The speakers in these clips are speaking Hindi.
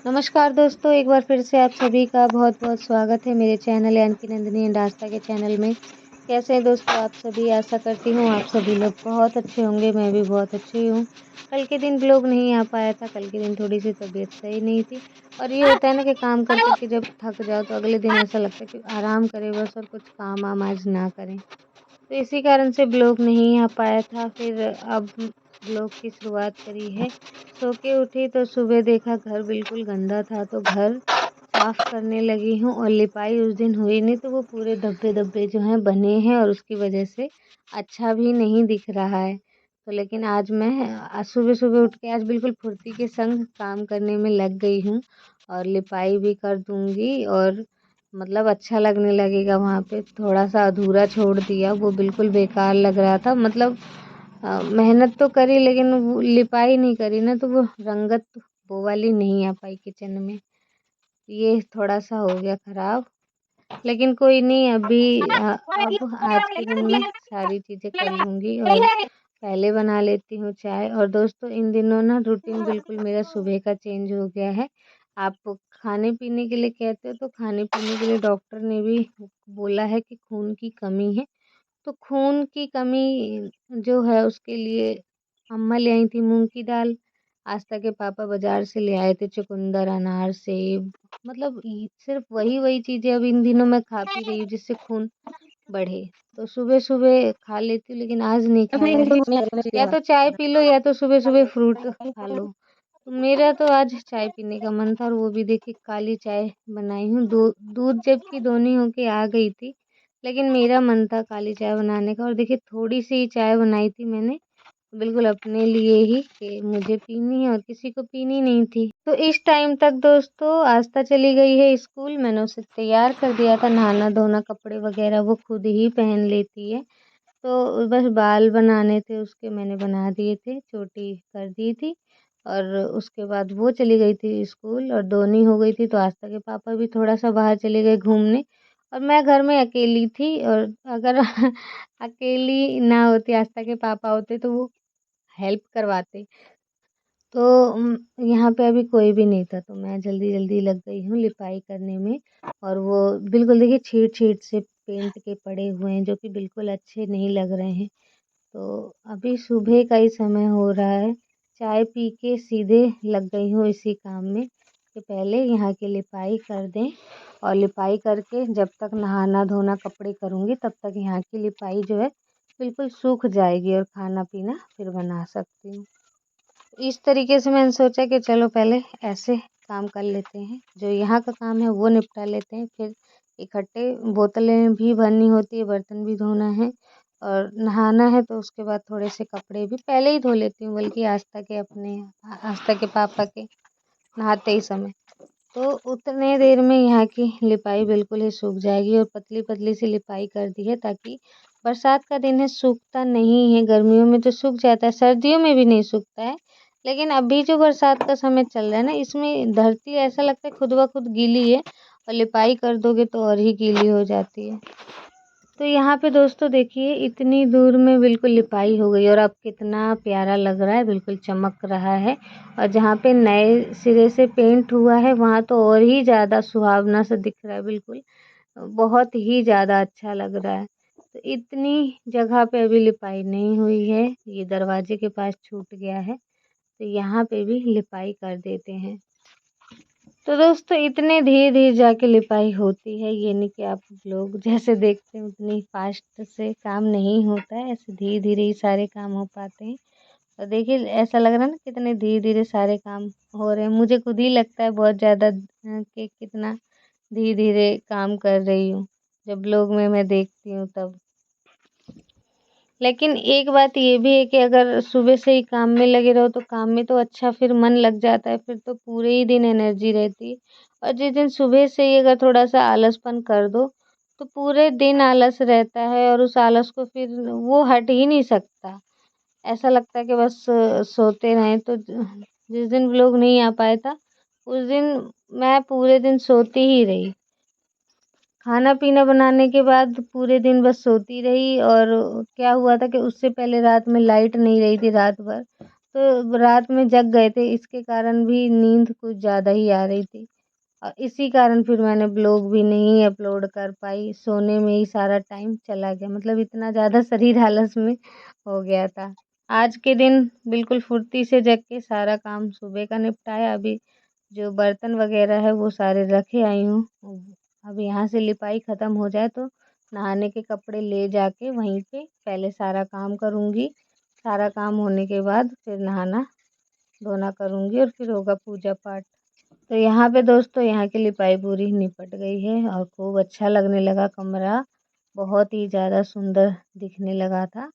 नमस्कार दोस्तों, एक बार फिर से आप सभी का बहुत-बहुत स्वागत है मेरे चैनल यानी कि नंदिनी एंड आस्था के चैनल में। कैसे हैं दोस्तों आप सभी? आशा करती हूँ आप सभी लोग बहुत अच्छे होंगे, मैं भी बहुत अच्छी हूँ। कल के दिन व्लॉग नहीं आ पाया था, कल के दिन थोड़ी-सी तबीयत सही नहीं थी और ये होता है ना कि काम कर-कर के जब थक जाओ तो अगले दिन ऐसा लगता है कि आराम करें बस और कुछ काम-वाम आज ना करें। तो इसी कारण से ब्लॉग नहीं आ पाया था। फिर अब ब्लॉग की शुरुआत करी है। सो के उठी तो सुबह देखा घर बिल्कुल गंदा था तो घर साफ करने लगी हूँ और लिपाई उस दिन हुई नहीं तो वो पूरे धब्बे-धब्बे जो हैं बने हैं और उसकी वजह से अच्छा भी नहीं दिख रहा है। तो लेकिन आज मैं सुबह-सुबह उठ के आज बिल्कुल फुर्ती के संग काम करने में लग गई हूँ और लिपाई भी कर दूँगी और मतलब अच्छा लगने लगेगा। वहाँ पे थोड़ा-सा अधूरा छोड़ दिया, वो बिल्कुल बेकार लग रहा था। मतलब मेहनत तो करी लेकिन वो लिपाई नहीं करी ना तो वो रंगत वो वाली नहीं आ पाई किचन में। ये थोड़ा-सा हो गया खराब, लेकिन कोई नहीं अब आज के दिन मैं सारी चीज़ें कर लूँगी और पहले बना लेती हूँ चाय। और दोस्तों इन दिनों ना रूटीन बिल्कुल मेरा सुबह का चेंज हो गया है। आप खाने-पीने के लिए कहते हो तो खाने-पीने के लिए डॉक्टर ने भी बोला है कि खून की कमी है। तो खून की कमी जो है उसके लिए अम्मा ले आई थी मूँग की दाल, आस्था के पापा बाज़ार से ले आए थे चुकंदर, अनार, सेब। मतलब सिर्फ़ वही-वही चीज़ें अब इन दिनों मैं खा पी रही हूँ जिससे खून बढ़े। तो सुबह-सुबह खा लेती हूँ लेकिन आज नहीं खाया है। या तो चाय पी लो या तो सुबह-सुबह फ्रूट खा लो। तो मेरा तो आज चाय पीने का मन था और वो भी देखिए काली चाय बनाई हूँ। दूध जबकि दोनी होके आ गई थी, लेकिन मेरा मन था काली चाय बनाने का और देखिए थोड़ी-सी ही चाय बनाई थी मैंने, बिल्कुल अपने लिए ही कि मुझे पीनी है और किसी को पीनी नहीं थी। तो इस टाइम तक दोस्तों आस्था चली गई है स्कूल, मैंने उसे तैयार कर दिया था, नहाना-धोना कपड़े वगैरह वो खुद ही पहन लेती है। तो बस बाल बनाने थे उसके, मैंने बना दिए थे, चोटी कर दी थी और उसके बाद वो चली गई थी स्कूल और दोनी हो गई थी तो आस्था के पापा भी थोड़ा-सा बाहर चले गए घूमने और मैं घर में अकेली थी और अगर अकेली ना होती आस्था के पापा होते तो वो हेल्प करवाते। तो यहाँ पे अभी कोई भी नहीं था तो मैं जल्दी-जल्दी लग गई हूँ लिपाई करने में और वो बिल्कुल देखिए छीट-छीट से पेंट के पड़े हुए हैं जो कि बिल्कुल अच्छे नहीं लग रहे हैं। तो अभी सुबह का ही समय हो रहा है, चाय पी के सीधे लग गई हूँ इसी काम में कि पहले यहाँ की लिपाई कर दें और लिपाई करके जब तक नहाना-धोना कपड़े करूँगी तब तक यहाँ की लिपाई जो है बिल्कुल सूख जाएगी और खाना-पीना फिर बना सकती हूँ। इस तरीके से मैंने सोचा कि चलो पहले ऐसे काम कर लेते हैं, जो यहाँ का काम है वो निपटा लेते हैं, फिर इकट्ठे बोतलें भी भरनी होती है, बर्तन भी धोना है और नहाना है तो उसके बाद थोड़े से कपड़े भी पहले ही धो लेती हूँ बल्कि आस्था के पापा के नहाते ही समय। तो उतने देर में यहाँ की लिपाई बिल्कुल ही सूख जाएगी और पतली-पतली सी लिपाई कर दी है ताकि बरसात का दिन है सूखता नहीं है, गर्मियों में तो सूख जाता है, सर्दियों में भी नहीं सूखता है। लेकिन अभी जो बरसात का समय चल रहा है ना इसमें धरती ऐसा लगता है खुद ब खुद गीली है और लिपाई कर दोगे तो और ही गीली हो जाती है। तो यहाँ पे दोस्तों देखिए इतनी दूर में बिल्कुल लिपाई हो गई और अब कितना प्यारा लग रहा है, बिल्कुल चमक रहा है और जहाँ पे नए सिरे से पेंट हुआ है वहाँ तो और ही ज़्यादा सुहावना सा दिख रहा है बिल्कुल, बहुत ही ज़्यादा अच्छा लग रहा है। तो इतनी जगह पे अभी लिपाई नहीं हुई है, ये दरवाजे के पास छूट गया है, तो यहाँ पे भी लिपाई कर देते हैं। तो दोस्तों इतने धीरे-धीरे जाके लिपाई होती है, ये नहीं कि आप लोग जैसे देखते हैं उतनी फास्ट से काम नहीं होता है, ऐसे धीरे-धीरे ही सारे काम हो पाते हैं। और देखिए ऐसा लग रहा है ना कितने धीरे-धीरे सारे काम हो रहे हैं, मुझे खुद ही लगता है बहुत ज़्यादा कि कितना धीरे-धीरे काम कर रही हूँ, जब लोग मैं देखती हूँ तब। लेकिन एक बात ये भी है कि अगर सुबह से ही काम में लगे रहो तो काम में तो अच्छा फिर मन लग जाता है, फिर तो पूरे ही दिन एनर्जी रहती है। और जिस दिन सुबह से ही अगर थोड़ा-सा आलसपन कर दो, तो पूरे दिन आलस रहता है और उस आलस को फिर वो हट ही नहीं सकता। ऐसा लगता है कि बस सोते रहें तो जिस दिन लोग नहीं आ पाया था, उस दिन मैं पूरे दिन सोती ही रही। खाना-पीना बनाने के बाद पूरे दिन बस सोती रही और क्या हुआ था कि उससे पहले रात में लाइट नहीं रही थी रात भर, तो रात में जग गए थे, इसके कारण भी नींद कुछ ज़्यादा ही आ रही थी और इसी कारण फिर मैंने ब्लॉग भी नहीं अपलोड कर पाई। सोने में ही सारा टाइम चला गया, मतलब इतना ज़्यादा शरीर आलस में हो गया था। आज के दिन बिल्कुल फुर्ती से जग के सारा काम सुबह का निपटाया। अभी जो बर्तन वगैरह है वो सारे रखे आई हूँ। अब यहाँ से लिपाई ख़त्म हो जाए तो नहाने के कपड़े ले जाके वहीं पे पहले सारा काम करूँगी। सारा काम होने के बाद फिर नहाना धोना करूँगी और फिर होगा पूजा पाठ। तो यहाँ पे दोस्तों यहाँ की लिपाई पूरी निपट गई है और खूब अच्छा लगने लगा कमरा, बहुत ही ज़्यादा सुंदर दिखने लगा था।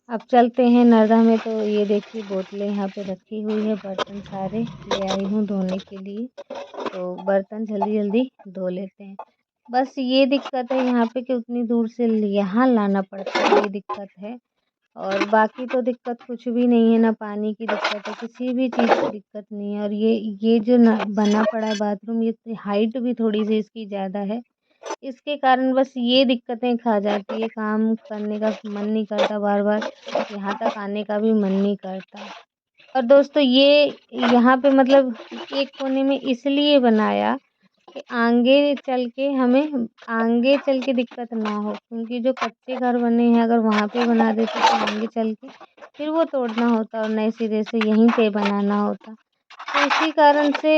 अब चलते हैं नर्मदा में। तो ये देखिए बोतलें यहाँ पे रखी हुई है, बर्तन सारे ले आई हूँ धोने के लिए। तो बर्तन जल्दी जल्दी धो लेते हैं। बस ये दिक्कत है यहाँ पे कि उतनी दूर से यहाँ लाना पड़ता है, ये दिक्कत है। और बाकी तो दिक्कत कुछ भी नहीं है, ना पानी की दिक्कत है, किसी भी चीज़ की दिक्कत नहीं है। और ये जो बना पड़ा है बाथरूम, ये हाइट भी थोड़ी सी इसकी ज़्यादा है, इसके कारण बस ये दिक्कतें खा जाती है। काम करने का मन नहीं करता, बार बार यहाँ तक आने का भी मन नहीं करता। और दोस्तों ये यहाँ पे मतलब एक कोने में इसलिए बनाया कि आगे चल के दिक्कत ना हो, क्योंकि जो कच्चे घर बने हैं अगर वहाँ पे बना देते तो आगे चल के फिर वो तोड़ना होता और नए सिरे से यहीं पे बनाना होता। तो इसी कारण से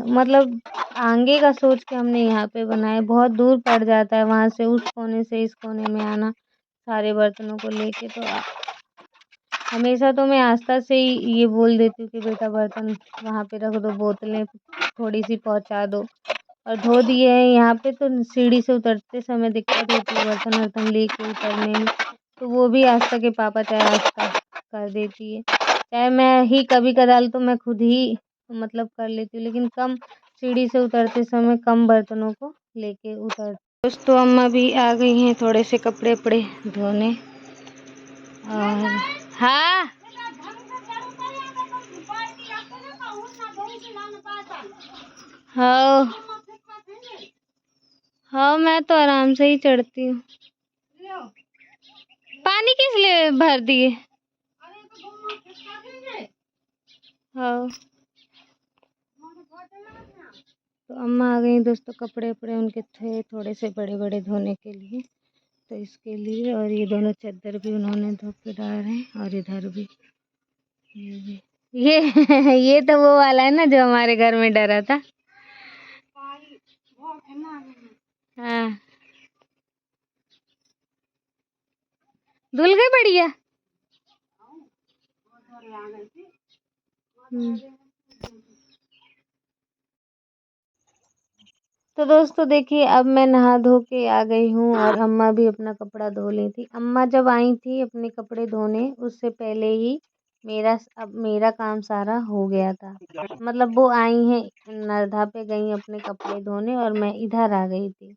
मतलब आगे का सोच के हमने यहाँ पे बनाया। बहुत दूर पड़ जाता है वहाँ से उस कोने से इस कोने में आना सारे बर्तनों को लेके। तो हमेशा तो मैं आस्था से ही ये बोल देती हूँ कि बेटा बर्तन वहाँ पे रख दो, बोतलें थोड़ी सी पहुँचा दो। और धो दिए हैं यहाँ पे। तो सीढ़ी से उतरते समय दिक्कत होती है बर्तन वर्तन लेके उतरने में, तो वो भी आस्था के पापा चाहे आस्था कर देती है, चाहे मैं ही कभी कदाल तो मैं खुद ही मतलब कर लेती हूँ, लेकिन कम सीढ़ी से उतरते समय कम बर्तनों को लेके उतर। दोस्तों अम्मा भी आ गई हैं थोड़े से कपड़े वपड़े धोने। और हाँ हाँ हाँ, मैं तो आराम से ही चढ़ती हूँ। पानी किस लिए भर दिए? हाँ, तो अम्मा आ गई दोस्तों, कपड़े वपड़े उनके थे थोड़े से बड़े बड़े धोने के लिए, तो इसके लिए। और ये दोनों चादर भी उन्होंने धो के डाल रहे हैं। और इधर भी ये ये तो वो वाला है ना जो हमारे घर में डरा था। हाँ, धुल गई बढ़िया। तो दोस्तों देखिए अब मैं नहा धो के आ गई हूँ और अम्मा भी अपना कपड़ा धो ली थी। अम्मा जब आई थी अपने कपड़े धोने उससे पहले ही मेरा काम सारा हो गया था। मतलब वो आई हैं नर्मदा पे गई अपने कपड़े धोने और मैं इधर आ गई थी।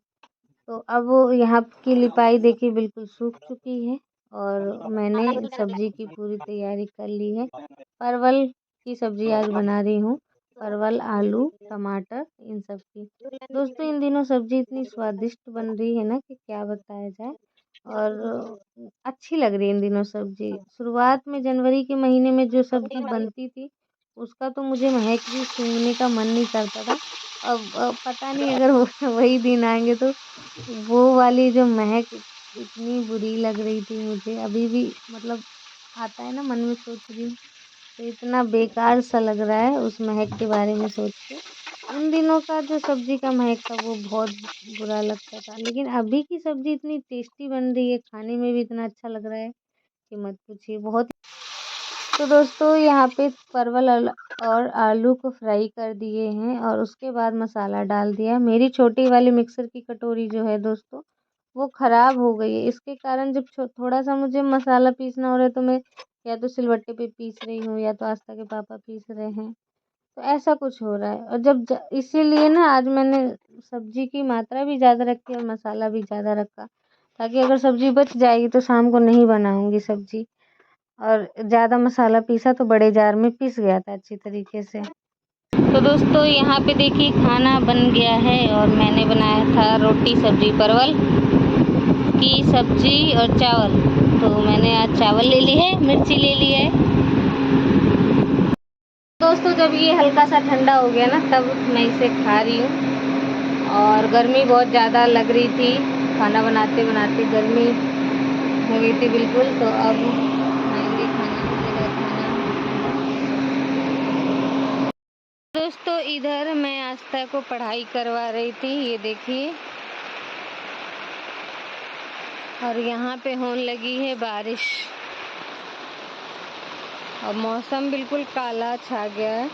तो अब वो यहाँ की लिपाई देखिए बिल्कुल सूख चुकी है और मैंने सब्जी की पूरी तैयारी कर ली है। परवल की सब्जी आज बना रही हूँ, परवल आलू टमाटर इन सब की। दोस्तों इन दिनों सब्जी इतनी स्वादिष्ट बन रही है ना कि क्या बताया जाए। और अच्छी लग रही है इन दिनों सब्जी। शुरुआत में जनवरी के महीने में जो सब्जी बनती थी उसका तो मुझे महक भी सूंघने का मन नहीं करता था। अब पता नहीं अगर वही दिन आएंगे तो वो वाली जो महक इतनी बुरी लग रही थी मुझे अभी भी, मतलब आता है ना मन में, सोच रही हूँ तो इतना बेकार सा लग रहा है उस महक के बारे में सोच के। उन दिनों का जो सब्जी का महक था वो बहुत बुरा लगता था, लेकिन अभी की सब्जी इतनी टेस्टी बन रही है, खाने में भी इतना अच्छा लग रहा है कि मत पूछिए, बहुत। तो दोस्तों यहाँ पे परवल और आलू को फ्राई कर दिए हैं और उसके बाद मसाला डाल दिया। मेरी छोटी वाली मिक्सर की कटोरी जो है दोस्तों वो ख़राब हो गई है, इसके कारण जब थोड़ा सा मुझे मसाला पीसना हो रहा है तो मैं या तो सिलबट्टे पे पीस रही हूँ या तो आस्था के पापा पीस रहे हैं, तो ऐसा कुछ हो रहा है। और इसीलिए ना आज मैंने सब्जी की मात्रा भी ज़्यादा रखी और मसाला भी ज़्यादा रखा, ताकि अगर सब्जी बच जाएगी तो शाम को नहीं बनाऊंगी सब्जी। और ज़्यादा मसाला पीसा तो बड़े जार में पीस गया था अच्छी तरीके से। तो दोस्तों यहाँ पे देखिए खाना बन गया है और मैंने बनाया था रोटी सब्जी परवल की सब्जी और चावल। तो मैंने आज चावल ले ली है, मिर्ची ले ली है जब ये हल्का सा ठंडा हो गया ना तब मैं इसे खा रही हूँ। और गर्मी बहुत ज़्यादा लग रही थी, खाना बनाते बनाते गर्मी हो गई थी बिल्कुल। तो अब मैंने खाना वगैरह खाना। दोस्तों इधर मैं आस्था को पढ़ाई करवा रही थी, ये देखिए। और यहाँ पे होने लगी है बारिश और मौसम बिल्कुल काला छा गया है।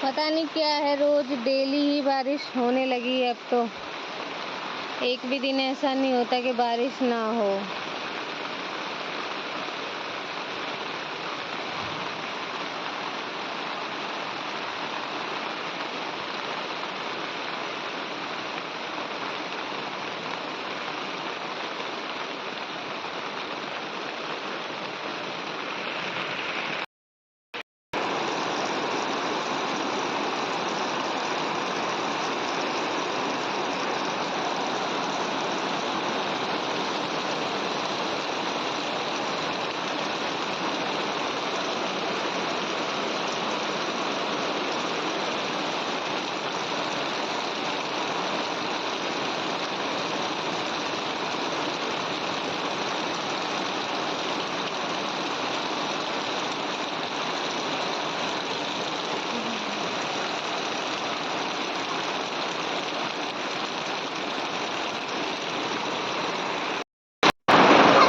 पता नहीं क्या है, रोज डेली ही बारिश होने लगी है अब तो। एक भी दिन ऐसा नहीं होता कि बारिश ना हो।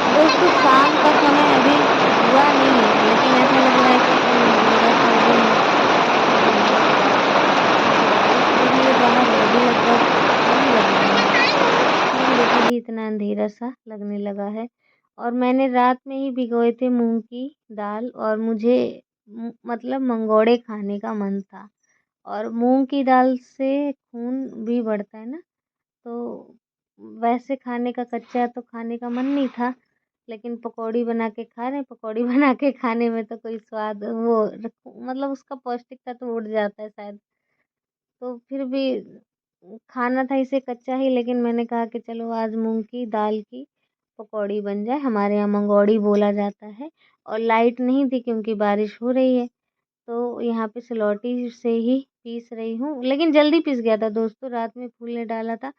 दोस्तों शाम का समय अभी हुआ नहीं है, लेकिन ऐसा लग रहा है कि एकदम अंधेरा सा एकदम बारिश हो रही है बाहर, वो भी लगभग नहीं लग रहा है। नहीं देखिए भी इतना अंधेरा सा लगने लगा है। और मैंने रात में ही भिगोए थे मूंग की दाल, और मुझे मतलब मंगोड़े खाने का मन था। और मूंग की दाल से खून भी बढ़ता है ना, तो वैसे खाने का कच्चा तो खाने का मन नहीं था, लेकिन पकौड़ी बना के खा रहे हैं। पकौड़ी बना के खाने में तो कोई स्वाद वो मतलब उसका पौष्टिकता तो उड़ जाता है शायद। तो फिर भी खाना था इसे कच्चा ही, लेकिन मैंने कहा कि चलो आज मूंग की दाल की पकौड़ी बन जाए। हमारे यहाँ मंगौड़ी बोला जाता है। और लाइट नहीं थी क्योंकि बारिश हो रही है, तो यहाँ पे सिलौटी से ही पीस रही हूँ। लेकिन जल्दी पिस गया था दोस्तों, रात में फूलने डाला था,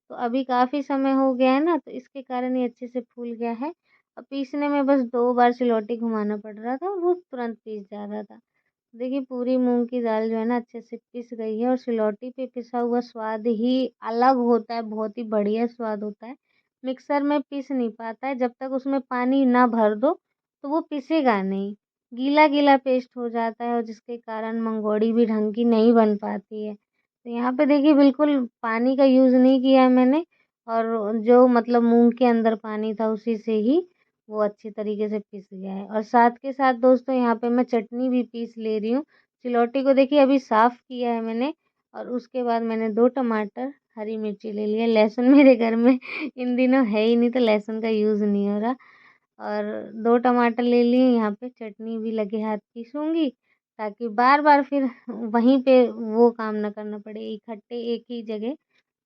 तो अभी काफ़ी समय हो गया है ना, तो इसके कारण ये अच्छे से फूल गया है। और पीसने में बस 2 बार सिलौटी घुमाना पड़ रहा था और वो तुरंत पीस जा रहा था। देखिए पूरी मूंग की दाल जो है ना अच्छे से पिस गई है। और सिलौटी पे पिसा हुआ स्वाद ही अलग होता है, बहुत ही बढ़िया स्वाद होता है। मिक्सर में पीस नहीं पाता है, जब तक उसमें पानी ना भर दो तो वो पिसेगा नहीं, गीला गीला पेस्ट हो जाता है, और जिसके कारण मंगोड़ी भी ढंग की नहीं बन पाती है। तो यहाँ पे देखिए बिल्कुल पानी का यूज़ नहीं किया है मैंने, और जो मतलब मूंग के अंदर पानी था उसी से ही वो अच्छी तरीके से पिस गया है। और साथ के साथ दोस्तों यहाँ पे मैं चटनी भी पीस ले रही हूँ। सिलौटी को देखिए अभी साफ़ किया है मैंने, और उसके बाद मैंने 2 टमाटर, हरी मिर्ची ले लिया। लहसुन मेरे घर में इन दिनों है ही नहीं, तो लहसुन का यूज़ नहीं हो रहा। और 2 टमाटर ले लिए। यहाँ पे चटनी भी लगे हाथ पीसूँगी, ताकि बार-बार फिर वहीं पे वो काम ना करना पड़े। इकट्ठे एक ही जगह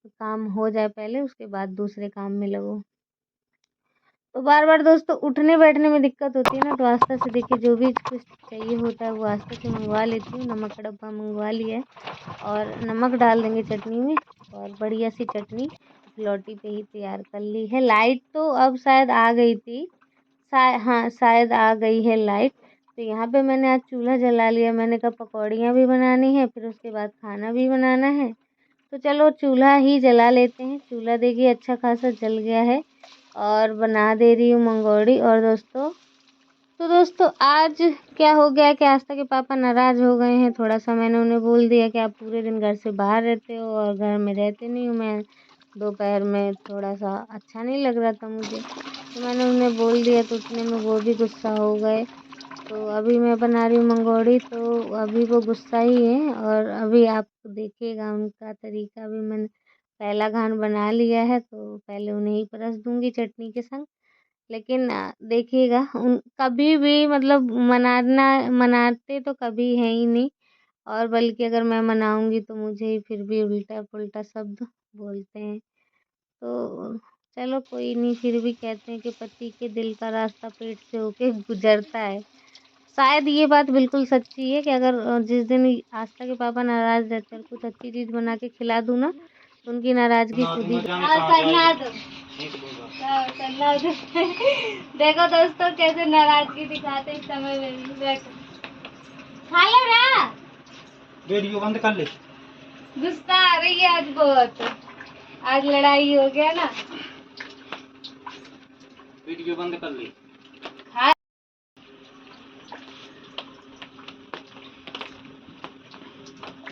काम हो जाए पहले, उसके बाद दूसरे काम में लगो। तो बार-बार दोस्तों उठने बैठने में दिक्कत होती है ना, तो आस्था से देखिए जो भी कुछ चाहिए होता है वो आस्था से मंगवा लेती हूँ। नमक का डब्बा मंगवा लिया है, और नमक डाल देंगे चटनी में, और बढ़िया सी चटनी सिलौटी पे ही तैयार कर ली है। लाइट तो अब शायद आ गई थी, हाँ, शायद आ गई है लाइट। तो यहाँ पे मैंने आज चूल्हा जला लिया। मैंने कहा पकौड़ियाँ भी बनानी है, फिर उसके बाद खाना भी बनाना है, तो चलो चूल्हा ही जला लेते हैं। चूल्हा देखिए अच्छा खासा जल गया है, और बना दे रही हूँ मंगोड़ी। और दोस्तों आज क्या हो गया कि आस्था के पापा नाराज़ हो गए हैं थोड़ा सा। मैंने उन्हें बोल दिया कि आप पूरे दिन घर से बाहर रहते हो और घर में रहते नहीं हो। मैं दोपहर में थोड़ा सा अच्छा नहीं लग रहा था मुझे, तो मैंने उन्हें बोल दिया, तो उतने में वो भी गुस्सा हो गए। तो अभी मैं बना रही हूँ मंगोड़ी, तो अभी वो गुस्सा ही है। और अभी आप देखिएगा उनका तरीका भी। मैंने पहला घान बना लिया है, तो पहले उन्हें ही परस दूंगी चटनी के संग। लेकिन देखिएगा उन कभी भी मतलब मनाते तो कभी है ही नहीं, और बल्कि अगर मैं मनाऊंगी तो मुझे ही फिर भी उल्टा पुल्टा शब्द बोलते हैं। तो चलो कोई नहीं, फिर भी कहते हैं कि पति के दिल का रास्ता पेट से होके गुजरता है। शायद ये बात बिल्कुल सच्ची है कि अगर जिस दिन आस्था के पापा नाराज रहते हैं और कुछ अच्छी चीज बना के खिला दूं ना, तो उनकी नाराजगी खुद ही करना दो। करना दो। देखो दोस्तों कैसे नाराजगी दिखाते इस समय में भी। देखो खा लो ना, वीडियो बंद कर ले। गुस्सा आ रही है आज बहुत, आज लड़ाई हो गया ना। वीडियो बंद कर ले।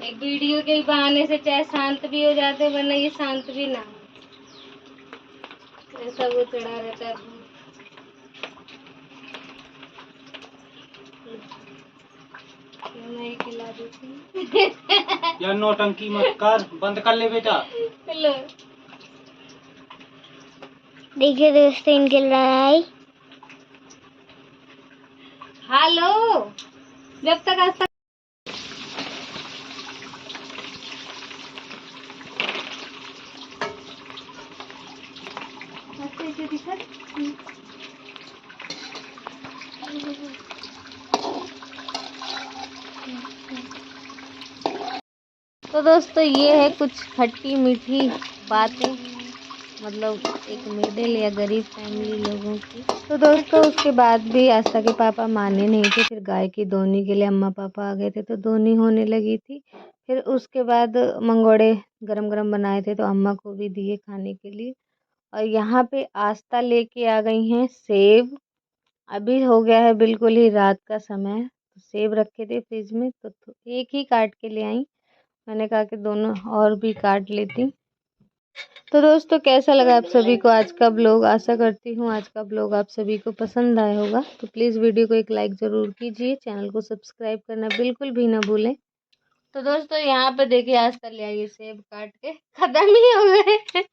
एक वीडियो के बहाने से चाहे शांत भी हो जाते, वरना ये शांत भी ना हो, ऐसा वो चढ़ा रहता है। नहीं खिला देती। यार नौटंकी मत कर, बंद कर ले बेटा। हेलो देखिए दोस्तों इनकी लड़ाई। हेलो, जब तक आज तक दिखा। तो दोस्तों ये है कुछ खट्टी मीठी बातें, मतलब एक मिडिल या गरीब फैमिली लोगों की। तो दोस्तों उसके बाद भी आस्था के पापा माने नहीं थे, फिर गाय की दोहनी के लिए अम्मा पापा आ गए थे, तो दोहनी होने लगी थी। फिर उसके बाद मंगोड़े गरम गरम बनाए थे तो अम्मा को भी दिए खाने के लिए। और यहाँ पे आस्था लेके आ गई हैं सेब। अभी हो गया है बिल्कुल ही रात का समय, तो सेब रखे थे फ्रिज में तो एक ही काट के ले आई। मैंने कहा कि दोनों और भी काट लेती। तो दोस्तों कैसा लगा आप सभी को आज का ब्लॉग, आशा करती हूँ आज का ब्लॉग आप सभी को पसंद आया होगा। तो प्लीज़ वीडियो को एक लाइक ज़रूर कीजिए, चैनल को सब्सक्राइब करना बिल्कुल भी ना भूलें। तो दोस्तों यहाँ पे देखिए आस्था ले आई सेब काट के, खत्म ही हो गए।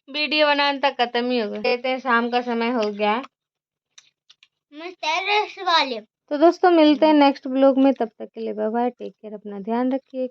वीडियो बनाने तक खत्म ही हो गए। कहते हैं शाम का समय हो गया है। मैं टेरेस वाले। तो दोस्तों मिलते हैं नेक्स्ट ब्लॉग में, तब तक के लिए बाय बाय, टेक केयर, अपना ध्यान रखिए।